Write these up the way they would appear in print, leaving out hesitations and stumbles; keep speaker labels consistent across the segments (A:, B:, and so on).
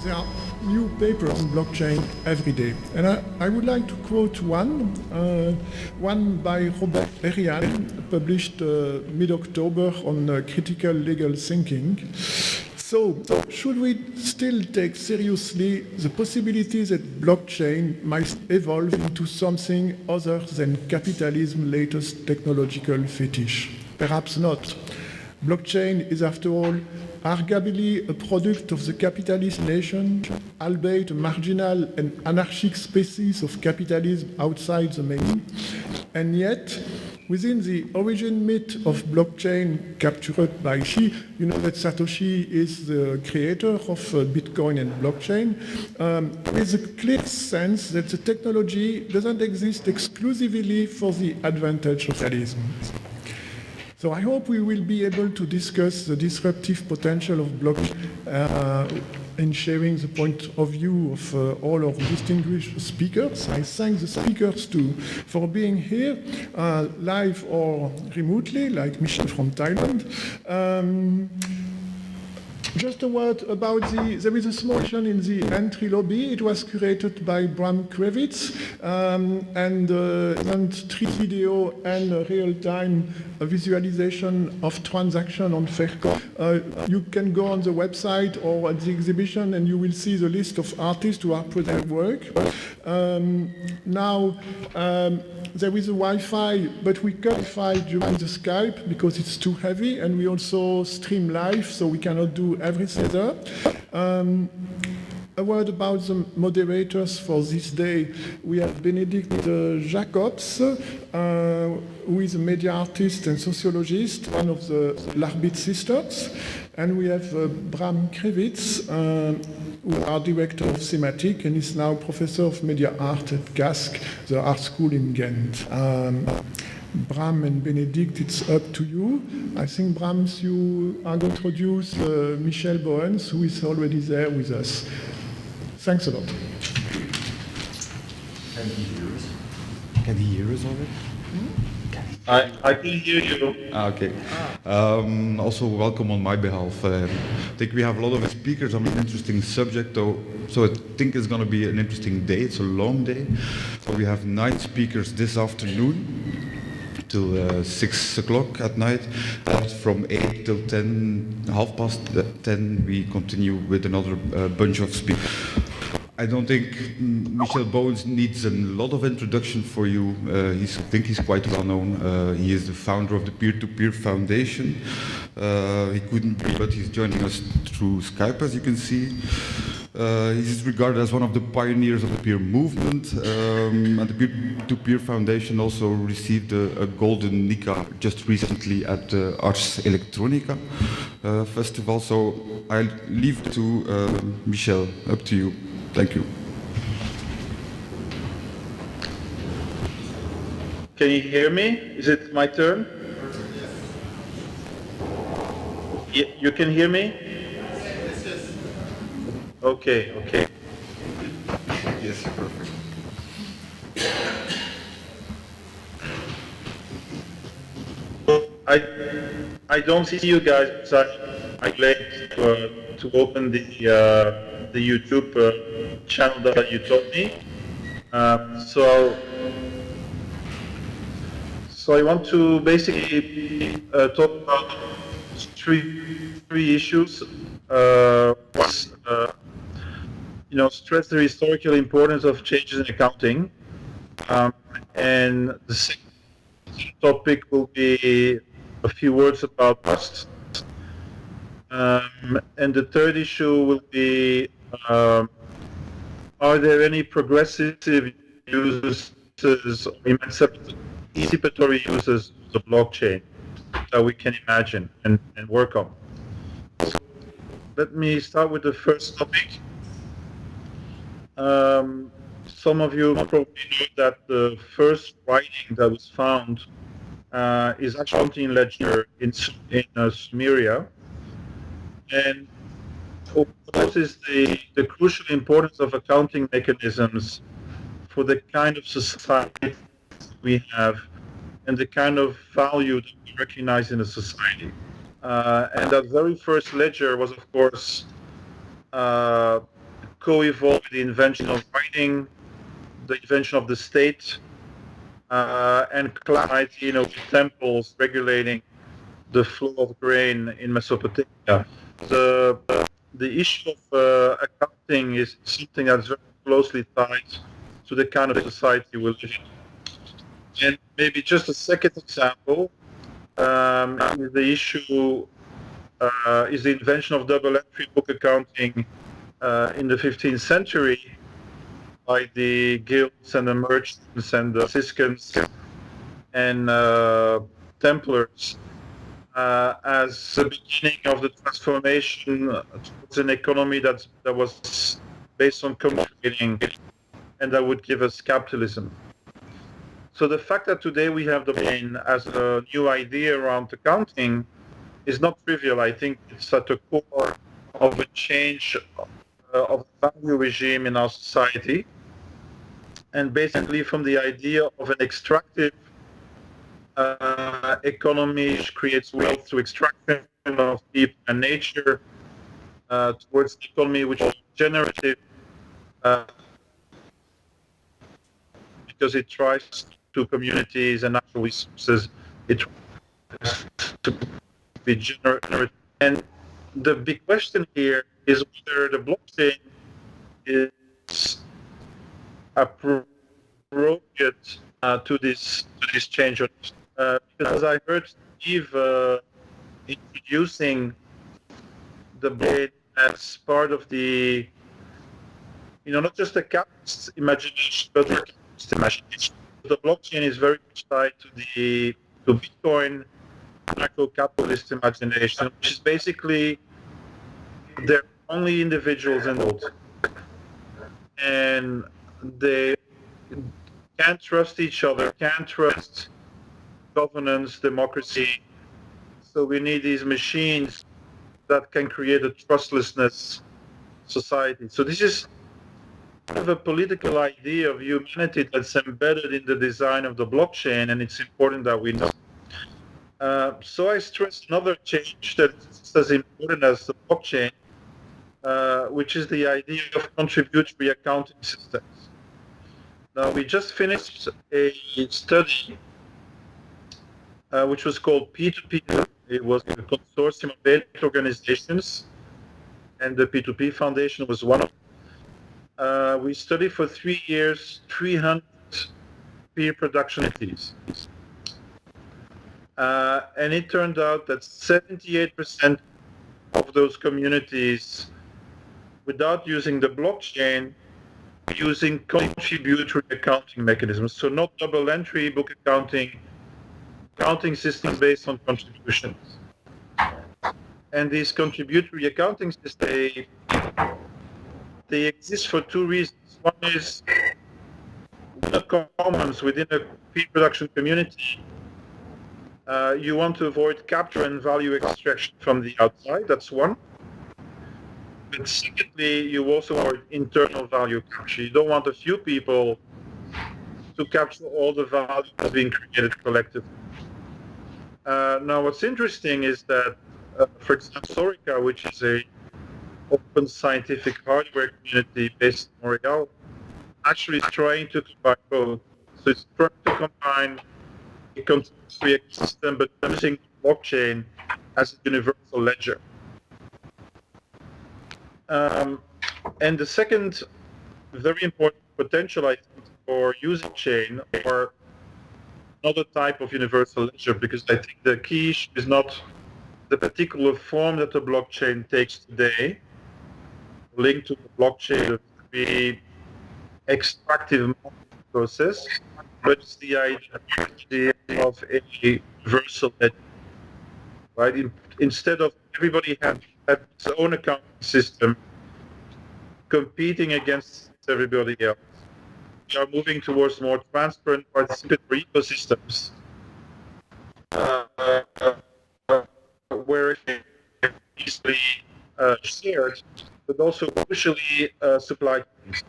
A: there are new papers on blockchain every day. And I would like to quote one by Robert Erian, published mid-October on critical legal thinking. So, should we still take seriously the possibility that blockchain might evolve into something other than capitalism's latest technological fetish? Perhaps not. Blockchain is, after all, arguably a product of the capitalist nation, albeit a marginal and anarchic species of capitalism outside the main. And yet, within the origin myth of blockchain captured by Xi, you know that Satoshi is the creator of Bitcoin and blockchain, with a clear sense that the technology doesn't exist exclusively for the advantage of capitalism. So I hope we will be able to discuss the disruptive potential of blockchain in sharing the point of view of all our distinguished speakers. I thank the speakers too for being here, live or remotely, like Michel from Thailand. Just a word about there is a small section in the entry lobby. It was curated by Bram Krevitz, and 3D video and real-time visualization of transaction on Faircom. You can go on the website or at the exhibition and you will see the list of artists who are presenting work. Now, there is a Wi-Fi, but we cut Wi-Fi during the Skype because it's too heavy, and we also stream live, so we cannot do everything there. A word about the moderators for this day. We have Benedict Jacobs, who is a media artist and sociologist, one of the 𝕊𝕐𝕐𝕐 sisters. And we have Bram Krevitz, who are director of Thematic and is now professor of media art at GASC, the art school in Ghent. Bram and Benedict, it's up to you. I think, Bram, you are going to introduce Michel Bauwens, who is already there with us. Thanks a lot.
B: Can he hear us already?
C: I can hear you.
B: Okay. Also, welcome on my behalf. I think we have a lot of speakers on an interesting subject, though, so I think it's going to be an interesting day. It's a long day. So we have 9 speakers this afternoon till 6 o'clock at night. And from 8 till 10, 10:30, we continue with another bunch of speakers. I don't think Michel Bauwens needs a lot of introduction for you. I think he's quite well known. He is the founder of the Peer-to-Peer Foundation. He couldn't be, but he's joining us through Skype, as you can see. He's regarded as one of the pioneers of the peer movement, and the Peer-to-Peer Foundation also received a golden Nika just recently at the Ars Electronica festival. So I'll leave it to Michel. Up to you. Thank you.
C: Can you hear me? Is it my turn? You can hear me? Yes. Okay.
B: Yes, perfect.
C: I don't see you guys. I'm glad to open the YouTube channel that you told me. So I want to basically talk about three issues. Stress the historical importance of changes in accounting, and the second topic will be a few words about trust. And the third issue will be, are there any progressive uses or emancipatory uses of the blockchain that we can imagine and work on? So let me start with the first topic. Some of you probably know that the first writing that was found is actually an accounting ledger in Sumeria. And what is the crucial importance of accounting mechanisms for the kind of society we have and the kind of value that we recognize in a society. And that very first ledger was, of course, co-evolve with the invention of writing, the invention of the state, and cloud, with temples regulating the flow of grain in Mesopotamia. The issue of accounting is something that's very closely tied to the kind of society we live in. And maybe just a second example is the issue is the invention of double entry book accounting in the 15th century by the guilds and the merchants and the Franciscans and Templars as the beginning of the transformation towards an economy that was based on communicating and that would give us capitalism. So the fact that today we have the blockchain as a new idea around accounting is not trivial. I think it's at the core of a change of the value regime in our society, and basically from the idea of an extractive economy which creates wealth through extraction of people and nature towards the economy which is generative because it tries to communities and natural resources. It tries to be generative. And the big question here is whether the blockchain is appropriate to this change. Because as I heard Yves introducing the blockchain as part of the, not just the capitalist imagination, but the capitalist imagination. The blockchain is very much tied to Bitcoin anarcho-capitalist imagination, which is basically they're only individuals in the world, and they can't trust each other, can't trust governance, democracy. So we need these machines that can create a trustlessness society. So this is kind of a political idea of humanity that's embedded in the design of the blockchain, and it's important that we know. So I stress another change that's as important as the blockchain, which is the idea of contributory accounting systems. Now, we just finished a study which was called P2P. It was a consortium of 8 organizations, and the P2P Foundation was one of them. We studied for 3 years 300 peer production entities. And it turned out that 78% of those communities, without using the blockchain, using contributory accounting mechanisms. So not double entry book accounting systems based on contributions. And these contributory accounting systems, they exist for 2 reasons. One is the commons within a pre-production community. You want to avoid capture and value extraction from the outside, that's one. But secondly, you also avoid internal value capture. You don't want a few people to capture all the value that's being created collectively. Now, what's interesting is that, for example, Sorica, which is a open scientific hardware community based in Montreal, actually is trying to combine both. So it's trying to combine a contributory system, but using blockchain as a universal ledger. And the second very important potential, I think, for using chain or another type of universal ledger, because I think the key issue is not the particular form that the blockchain takes today, linked to the blockchain, the extractive process, but it's the idea of a universal ledger, right? Instead of everybody having its own accounting system competing against everybody else, we are moving towards more transparent participatory ecosystems where it is easily shared, but also crucially supply chains.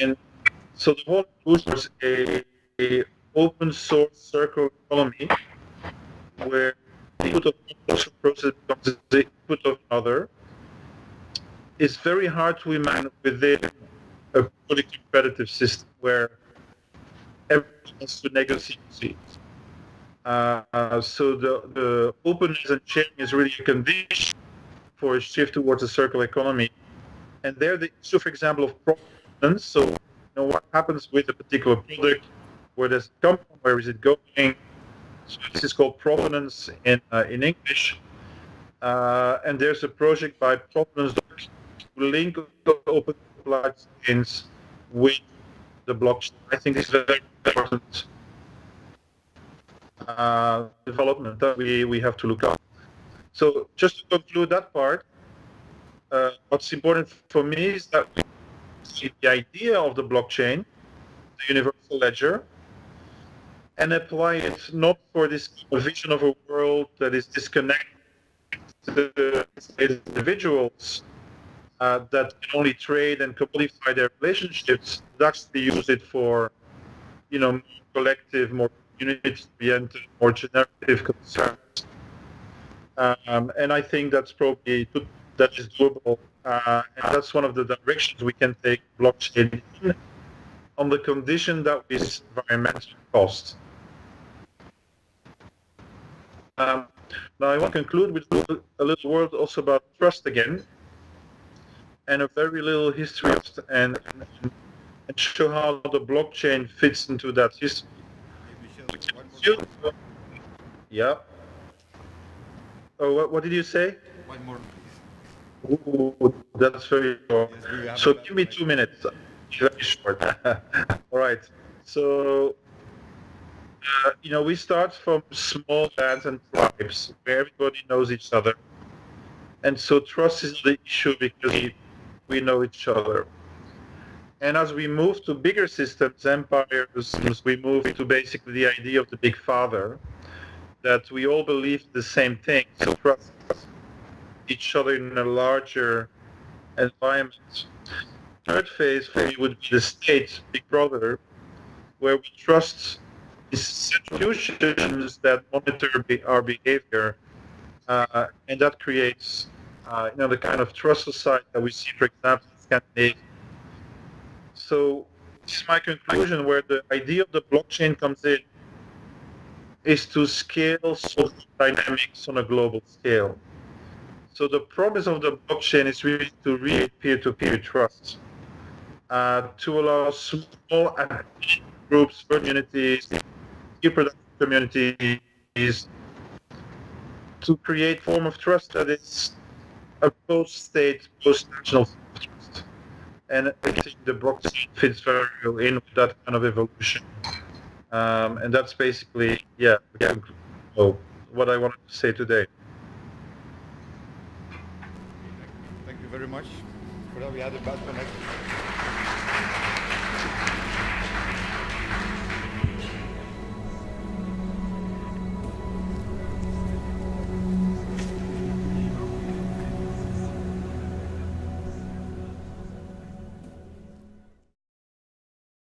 C: And so the whole approach was a open source circular economy where the input of one social process becomes the input of another, is very hard to imagine within a fully competitive system where everyone has to negotiate. So the openness and sharing is really a condition for a shift towards a circular economy. And there the issue, for example, of provenance, so what happens with a particular product, where does it come from, where is it going? So this is called provenance in English. And there's a project by Provenance to link open supply chains with the blockchain. I think this is a very important development that we have to look at. So just to conclude that part, what's important for me is that we see the idea of the blockchain, the universal ledger, and apply it not for this vision of a world that is disconnected to individuals that can only trade and commodify their relationships, but actually use it for, more collective, more community-oriented, more generative concerns. And I think that's probably that is doable, and that's one of the directions we can take blockchain in, on the condition that is environmental cost. Now I want to conclude with a little word also about trust again, and a very little history and show how the blockchain fits into that history. Yeah. Oh, what did you say?
B: One more, please.
C: Ooh, that's very short.
B: Yes,
C: So give me 2 minutes. Very short. All right. So, we start from small bands and tribes where everybody knows each other. And so trust is the issue because we know each other. And as we move to bigger systems, empires, we move to basically the idea of the big father, that we all believe the same thing, so trust each other in a larger environment. Third phase for me would be the state, big brother, where we trust institutions that monitor our behavior, and that creates, the kind of trust society that we see, for example, in Scandinavia. So this is my conclusion, where the idea of the blockchain comes in, is to scale social dynamics on a global scale. So the promise of the blockchain is really to create peer-to-peer trust, to allow small groups, communities, production communities, to create a form of trust that is a post-state, post-national trust. And I think the blockchain fits very well in with that kind of evolution. And that's basically, what I wanted to say today.
B: Thank you very much. For that, we had a bad connection.